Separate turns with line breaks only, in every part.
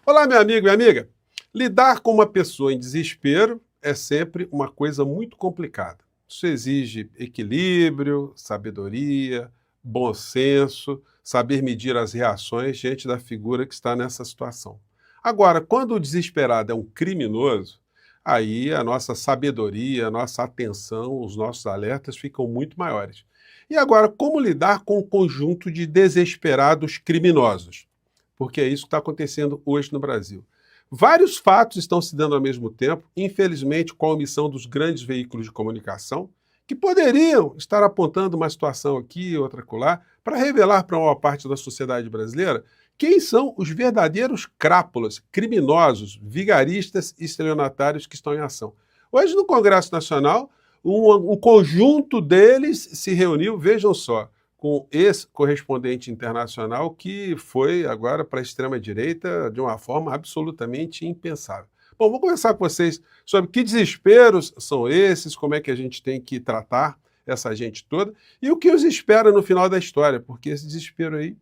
Olá, meu amigo, minha amiga. Lidar com uma pessoa em desespero é sempre uma coisa muito complicada. Isso exige equilíbrio, sabedoria, bom senso, saber medir as reações diante da figura que está nessa situação. Agora, quando o desesperado é um criminoso, aí a nossa sabedoria, a nossa atenção, os nossos alertas ficam muito maiores. E agora, como lidar com o conjunto de desesperados criminosos? Porque é isso que está acontecendo hoje no Brasil. Vários fatos estão se dando ao mesmo tempo, infelizmente com a omissão dos grandes veículos de comunicação, que poderiam estar apontando uma situação aqui, outra acolá, para revelar para uma parte da sociedade brasileira quem são os verdadeiros crápulas, criminosos, vigaristas e estelionatários que estão em ação. Hoje, no Congresso Nacional, um conjunto deles se reuniu, vejam só, com esse correspondente internacional que foi agora para a extrema-direita de uma forma absolutamente impensável. Bom, vou conversar com vocês sobre que desesperos são esses, como é que a gente tem que tratar essa gente toda e o que os espera no final da história, porque esse desespero aí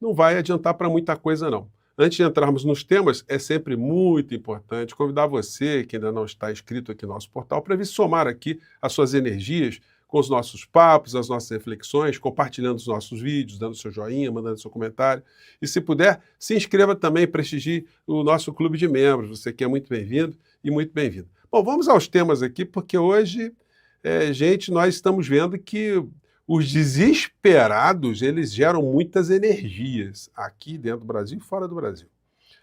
não vai adiantar para muita coisa, não. Antes de entrarmos nos temas, é sempre muito importante convidar você, que ainda não está inscrito aqui no nosso portal, para vir somar aqui as suas energias com os nossos papos, as nossas reflexões, compartilhando os nossos vídeos, dando seu joinha, mandando seu comentário. E se puder, se inscreva também, prestigie o nosso clube de membros. Você que é muito bem-vindo e muito bem-vindo. Bom, vamos aos temas aqui, porque hoje, gente, nós estamos vendo que os desesperados, eles geram muitas energias aqui dentro do Brasil e fora do Brasil.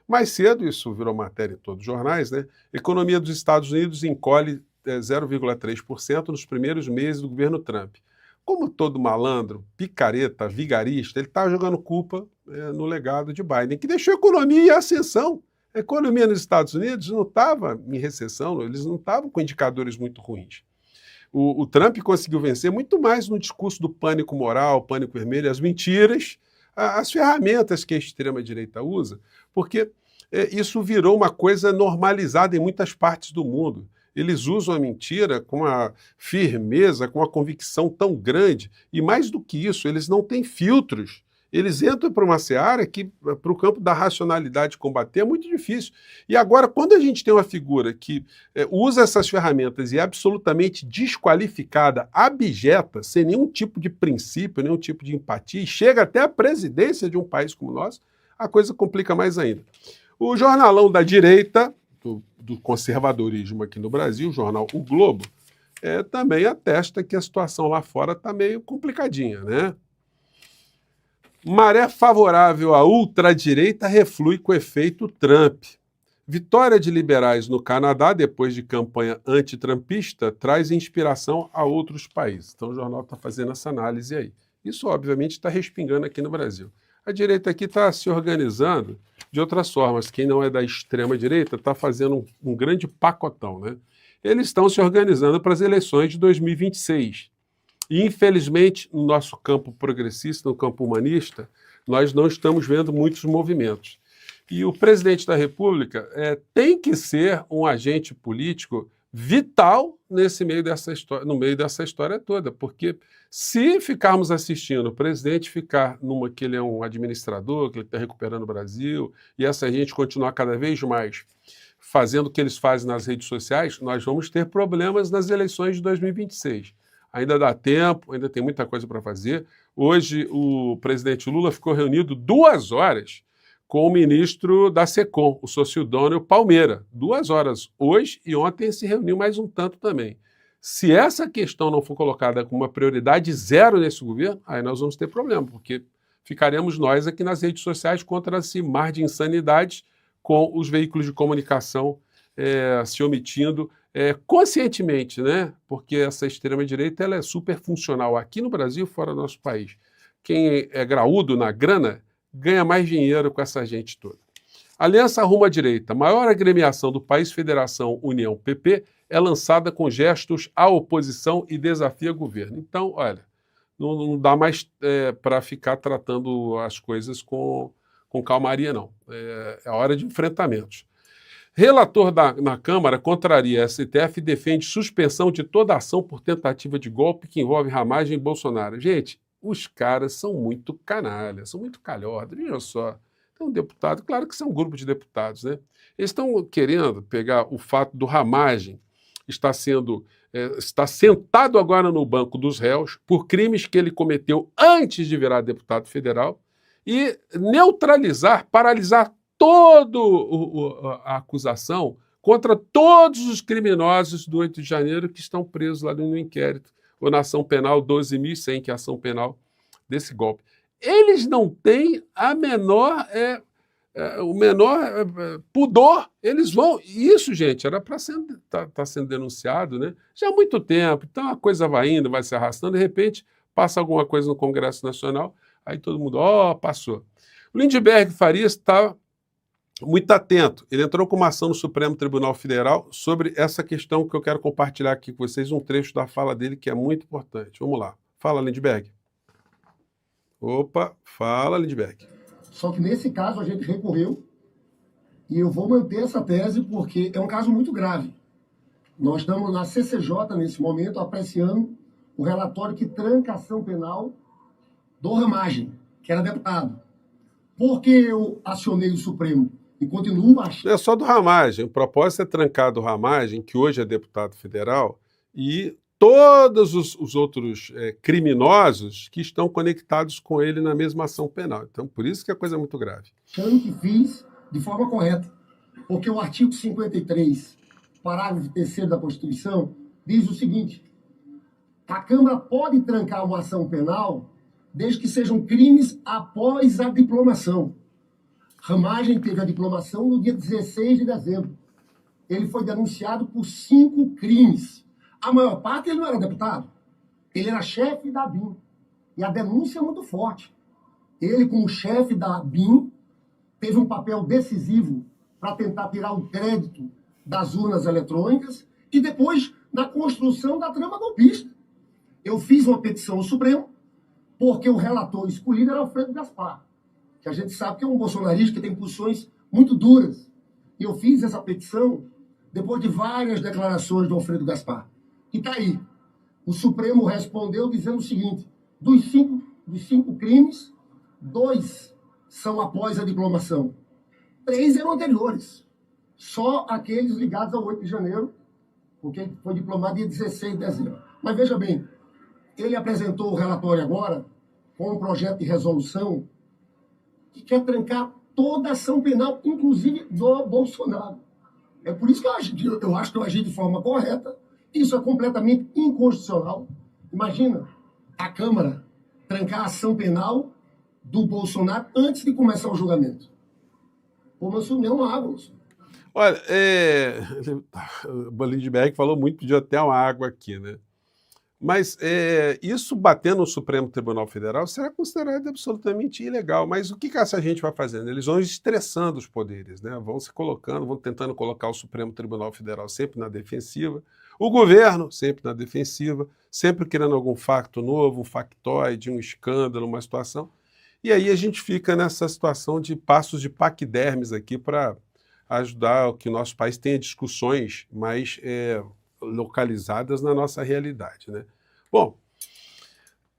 Mais cedo, isso virou matéria em todos os jornais, né? A economia dos Estados Unidos encolhe 0,3% nos primeiros meses do governo Trump. Como todo malandro, picareta, vigarista, ele está jogando culpa no legado de Biden, que deixou a economia em ascensão. A economia nos Estados Unidos não estava em recessão, eles não estavam com indicadores muito ruins. O Trump conseguiu vencer muito mais no discurso do pânico moral, pânico vermelho, as mentiras, as ferramentas que a extrema-direita usa, porque isso virou uma coisa normalizada em muitas partes do mundo. Eles usam a mentira com uma firmeza, com uma convicção tão grande, e mais do que isso, eles não têm filtros. Eles entram para uma seara que, para o campo da racionalidade combater, é muito difícil. E agora, quando a gente tem uma figura que usa essas ferramentas e é absolutamente desqualificada, abjeta, sem nenhum tipo de princípio, nenhum tipo de empatia, e chega até a presidência de um país como o nosso, a coisa complica mais ainda. O jornalão da direita, do conservadorismo aqui no Brasil, o jornal O Globo, também atesta que a situação lá fora está meio complicadinha, né? Maré favorável à ultradireita reflui com efeito Trump. Vitória de liberais no Canadá, depois de campanha antitrumpista, traz inspiração a outros países. Então o jornal está fazendo essa análise aí. Isso, obviamente, está respingando aqui no Brasil. A direita aqui está se organizando de outras formas. Quem não é da extrema-direita está fazendo um grande pacotão, né? Eles estão se organizando para as eleições de 2026. E, infelizmente, no nosso campo progressista, no campo humanista, nós não estamos vendo muitos movimentos. E o presidente da República tem que ser um agente político vital no meio dessa história toda, porque se ficarmos assistindo o presidente ficar que ele é um administrador, que ele está recuperando o Brasil, e essa gente continuar cada vez mais fazendo o que eles fazem nas redes sociais, nós vamos ter problemas nas eleições de 2026. Ainda dá tempo, ainda tem muita coisa para fazer. Hoje, o presidente Lula ficou reunido 2 horas com o ministro da SECOM, o Sócio-Idôneo Palmeira. 2 horas hoje e ontem se reuniu mais um tanto também. Se essa questão não for colocada como uma prioridade zero nesse governo, aí nós vamos ter problema, porque ficaremos nós aqui nas redes sociais contra esse mar de insanidades com os veículos de comunicação se omitindo conscientemente, né? Porque essa extrema-direita ela é super funcional aqui no Brasil e fora do nosso país. Quem é graúdo na grana ganha mais dinheiro com essa gente toda. Aliança Rumo à Direita, maior agremiação do país, Federação União PP, é lançada com gestos à oposição e desafia governo. Então, olha, não dá mais para ficar tratando as coisas com calmaria, não. É hora de enfrentamentos. Relator na Câmara contraria a STF e defende suspensão de toda ação por tentativa de golpe que envolve ramagem em Bolsonaro. Gente, os caras são muito canalhas, são muito calhordas. Vejam só, Então, deputado, claro que são um grupo de deputados, né? Eles estão querendo pegar o fato do Ramagem está sentado agora no banco dos réus por crimes que ele cometeu antes de virar deputado federal e neutralizar, paralisar toda a acusação contra todos os criminosos do 8 de janeiro que estão presos lá no inquérito, ou na ação penal 12.100, que é a ação penal desse golpe. Eles não têm o menor pudor, eles vão. E isso, gente, era para tá sendo denunciado, né? Já há muito tempo. Então a coisa vai indo, vai se arrastando, de repente passa alguma coisa no Congresso Nacional, aí todo mundo, passou. O Lindbergh Farias está muito atento. Ele entrou com uma ação no Supremo Tribunal Federal sobre essa questão que eu quero compartilhar aqui com vocês, um trecho da fala dele que é muito importante. Vamos lá. Fala, Lindbergh. Opa, fala, Lindbergh.
Só que nesse caso a gente recorreu e eu vou manter essa tese porque é um caso muito grave. Nós estamos na CCJ nesse momento apreciando o relatório que tranca a ação penal do Ramagem, que era deputado. Por que eu acionei o Supremo e continuo achando...
Não é só do Ramagem, o propósito é trancar do Ramagem, que hoje é deputado federal, e todos os outros criminosos que estão conectados com ele na mesma ação penal. Então, por isso que a coisa é muito grave.
Achando que fiz de forma correta, porque o artigo 53, parágrafo 3º da Constituição, diz o seguinte: a Câmara pode trancar uma ação penal desde que sejam crimes após a diplomação. Ramagem teve a diplomação no dia 16 de dezembro. Ele foi denunciado por 5 crimes. A maior parte ele não era deputado. Ele era chefe da BIM. E a denúncia é muito forte. Ele, como chefe da BIM, teve um papel decisivo para tentar tirar o crédito das urnas eletrônicas e depois na construção da trama golpista. Eu fiz uma petição ao Supremo porque o relator escolhido era Alfredo Gaspar, que a gente sabe que é um bolsonarista que tem posições muito duras. E eu fiz essa petição depois de várias declarações do Alfredo Gaspar. E está aí. O Supremo respondeu dizendo o seguinte: dos cinco crimes, 2 são após a diplomação. 3 eram anteriores. Só aqueles ligados ao 8 de janeiro, porque foi diplomado dia 16 de dezembro. Mas veja bem, ele apresentou o relatório agora com um projeto de resolução que quer trancar toda a ação penal, inclusive do Bolsonaro. É por isso que eu acho que eu agi de forma correta. Isso é completamente inconstitucional. Imagina a Câmara trancar a ação penal do Bolsonaro antes de começar o julgamento. Pô, mas isso não é água.
Olha, o Lindbergh falou muito, pediu até uma água aqui, né? Mas isso batendo no Supremo Tribunal Federal será considerado absolutamente ilegal. Mas o que essa gente vai fazendo? Eles vão estressando os poderes, né? Vão se colocando, vão tentando colocar o Supremo Tribunal Federal sempre na defensiva, o governo sempre na defensiva, sempre querendo algum facto novo, um factoide, um escândalo, uma situação. E aí a gente fica nessa situação de passos de paquidermes aqui para ajudar que o nosso país tenha discussões mais localizadas na nossa realidade, né? Bom,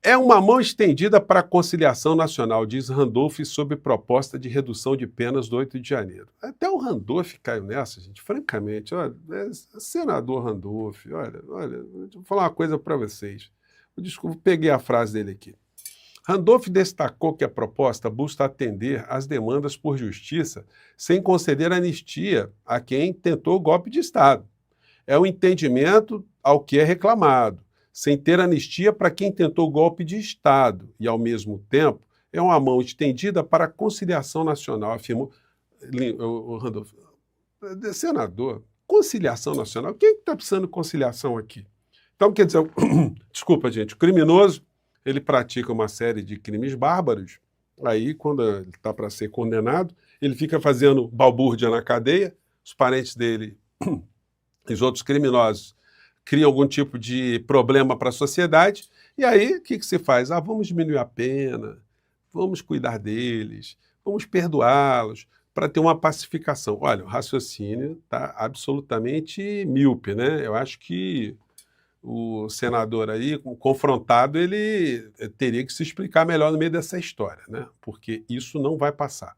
é uma mão estendida para a conciliação nacional, diz Randolph, sob proposta de redução de penas do 8 de janeiro. Até o Randolph caiu nessa, gente, francamente. Olha, senador Randolph, olha, vou falar uma coisa para vocês. Desculpa, peguei a frase dele aqui. Randolph destacou que a proposta busca atender às demandas por justiça sem conceder anistia a quem tentou o golpe de Estado. É o entendimento ao que é reclamado, sem ter anistia para quem tentou o golpe de Estado e, ao mesmo tempo, é uma mão estendida para a conciliação nacional, afirmou o Randolph. Senador, conciliação nacional? Quem está precisando de conciliação aqui? Então, quer dizer, desculpa, gente, o criminoso, ele pratica uma série de crimes bárbaros, aí, quando ele está para ser condenado, ele fica fazendo balbúrdia na cadeia, os parentes dele... os outros criminosos criam algum tipo de problema para a sociedade, e aí o que se faz? Vamos diminuir a pena, vamos cuidar deles, vamos perdoá-los, para ter uma pacificação. Olha, o raciocínio está absolutamente míope, né? Eu acho que o senador aí, confrontado, ele teria que se explicar melhor no meio dessa história, né? Porque isso não vai passar.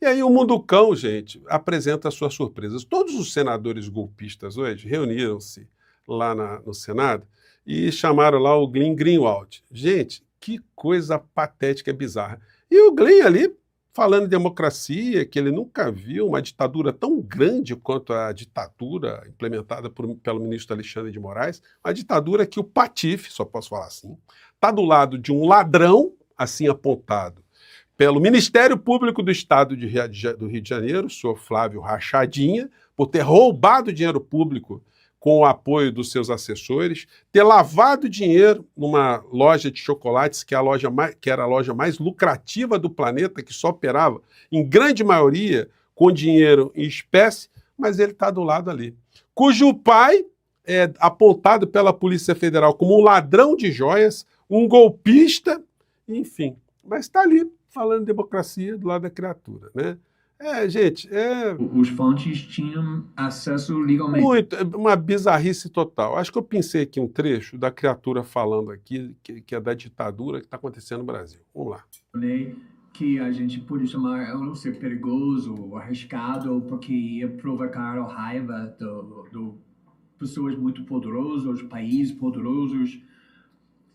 E aí o Munducão, gente, apresenta as suas surpresas. Todos os senadores golpistas hoje reuniram-se lá no Senado e chamaram lá o Glenn Greenwald. Gente, que coisa patética e bizarra. E o Glenn ali falando em democracia, que ele nunca viu uma ditadura tão grande quanto a ditadura implementada pelo ministro Alexandre de Moraes, uma ditadura que o Patife, só posso falar assim, está do lado de um ladrão, assim apontado, pelo Ministério Público do Estado do Rio de Janeiro, o senhor Flávio Rachadinha, por ter roubado dinheiro público com o apoio dos seus assessores, ter lavado dinheiro numa loja de chocolates, que era a loja mais lucrativa do planeta, que só operava, em grande maioria, com dinheiro em espécie, mas ele está do lado ali. Cujo pai é apontado pela Polícia Federal como um ladrão de joias, um golpista, enfim. Mas está ali, falando de democracia do lado da criatura, né? Gente,
Os fontes tinham acesso legalmente.
Muito, uma bizarrice total. Acho que eu pensei aqui um trecho da criatura falando aqui, que é da ditadura que está acontecendo no Brasil. Vamos lá.
Que a gente pode chamar, eu não sei, perigoso ou arriscado, porque ia provocar a raiva de pessoas muito poderosas, países poderosos.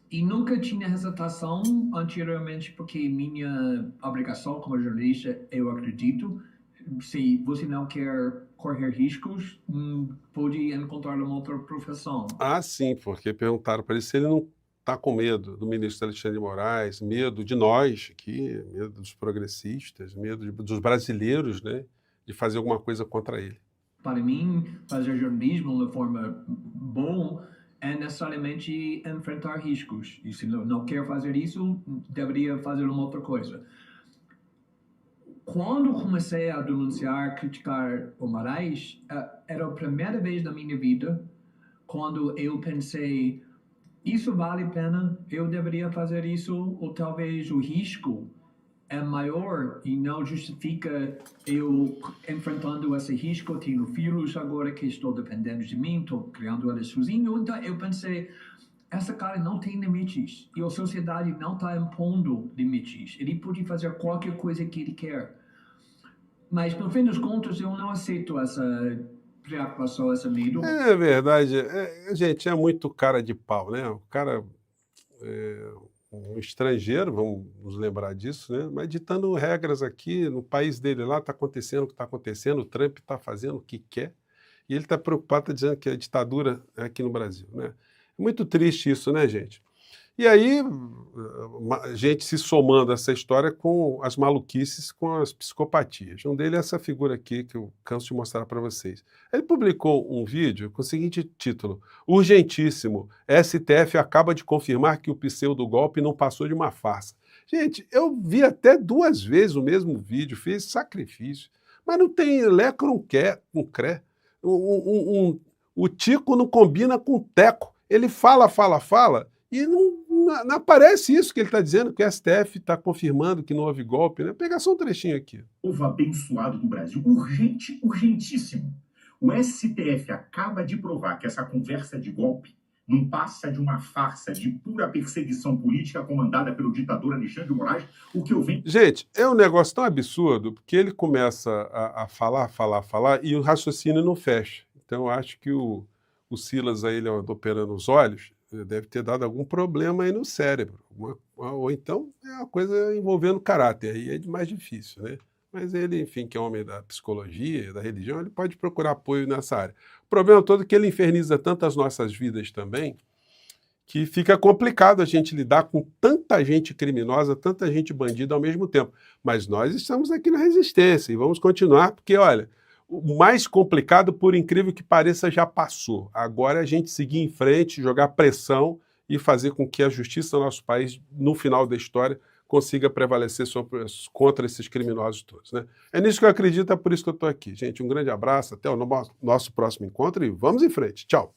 E nunca tinha hesitação anteriormente, porque minha obrigação como jornalista, eu acredito, se você não quer correr riscos, pode encontrar uma outra profissão.
Ah, sim, porque perguntaram para ele se ele não está com medo do ministro Alexandre de Moraes, medo de nós aqui, medo dos progressistas, medo dos brasileiros, né, de fazer alguma coisa contra ele.
Para mim, fazer jornalismo de forma boa é necessariamente enfrentar riscos. E se não quer fazer isso, deveria fazer uma outra coisa. Quando comecei a denunciar, criticar o Moraes, era a primeira vez na minha vida quando eu pensei, isso vale a pena, eu deveria fazer isso, ou talvez o risco é maior e não justifica eu enfrentando esse risco. Tenho filhos agora que estou dependendo de mim, estou criando eles sozinho. Então eu pensei, essa cara não tem limites e a sociedade não está impondo limites. Ele pode fazer qualquer coisa que ele quer. Mas no fim dos contos eu não aceito essa preocupação, esse medo.
É verdade. Gente, é muito cara de pau, né? O cara... um estrangeiro, vamos nos lembrar disso, né? Mas ditando regras aqui, no país dele lá está acontecendo o que está acontecendo, o Trump está fazendo o que quer, e ele está preocupado, está dizendo que a ditadura é aqui no Brasil, né? É muito triste isso, né, gente? E aí, gente se somando a essa história com as maluquices, com as psicopatias. Um deles é essa figura aqui, que eu canso de mostrar para vocês. Ele publicou um vídeo com o seguinte título: urgentíssimo, STF acaba de confirmar que o pseudo-golpe não passou de uma farsa. Gente, eu vi até 2 vezes o mesmo vídeo, fiz sacrifício, mas não tem leco, não quer, não cré. O Tico não combina com o Teco. Ele fala, e não aparece isso que ele está dizendo, que o STF está confirmando que não houve golpe, né? Vou pegar só um trechinho aqui.
Povo abençoado do Brasil, urgente, urgentíssimo. O STF acaba de provar que essa conversa de golpe não passa de uma farsa de pura perseguição política comandada pelo ditador Alexandre de Moraes, o que eu venho...
Gente, é um negócio tão absurdo, porque ele começa a falar, e o raciocínio não fecha. Então eu acho que o Silas aí, ele operando os olhos, deve ter dado algum problema aí no cérebro. Ou então é uma coisa envolvendo caráter, aí é mais difícil, né? Mas ele, enfim, que é homem da psicologia, da religião, ele pode procurar apoio nessa área. O problema todo é que ele inferniza tanto as nossas vidas também, que fica complicado a gente lidar com tanta gente criminosa, tanta gente bandida ao mesmo tempo. Mas nós estamos aqui na resistência e vamos continuar, porque, olha, o mais complicado, por incrível que pareça, já passou. Agora é a gente seguir em frente, jogar pressão e fazer com que a justiça do nosso país, no final da história, consiga prevalecer contra esses criminosos todos, né? É nisso que eu acredito, é por isso que eu estou aqui. Gente, um grande abraço, até o nosso próximo encontro e vamos em frente. Tchau!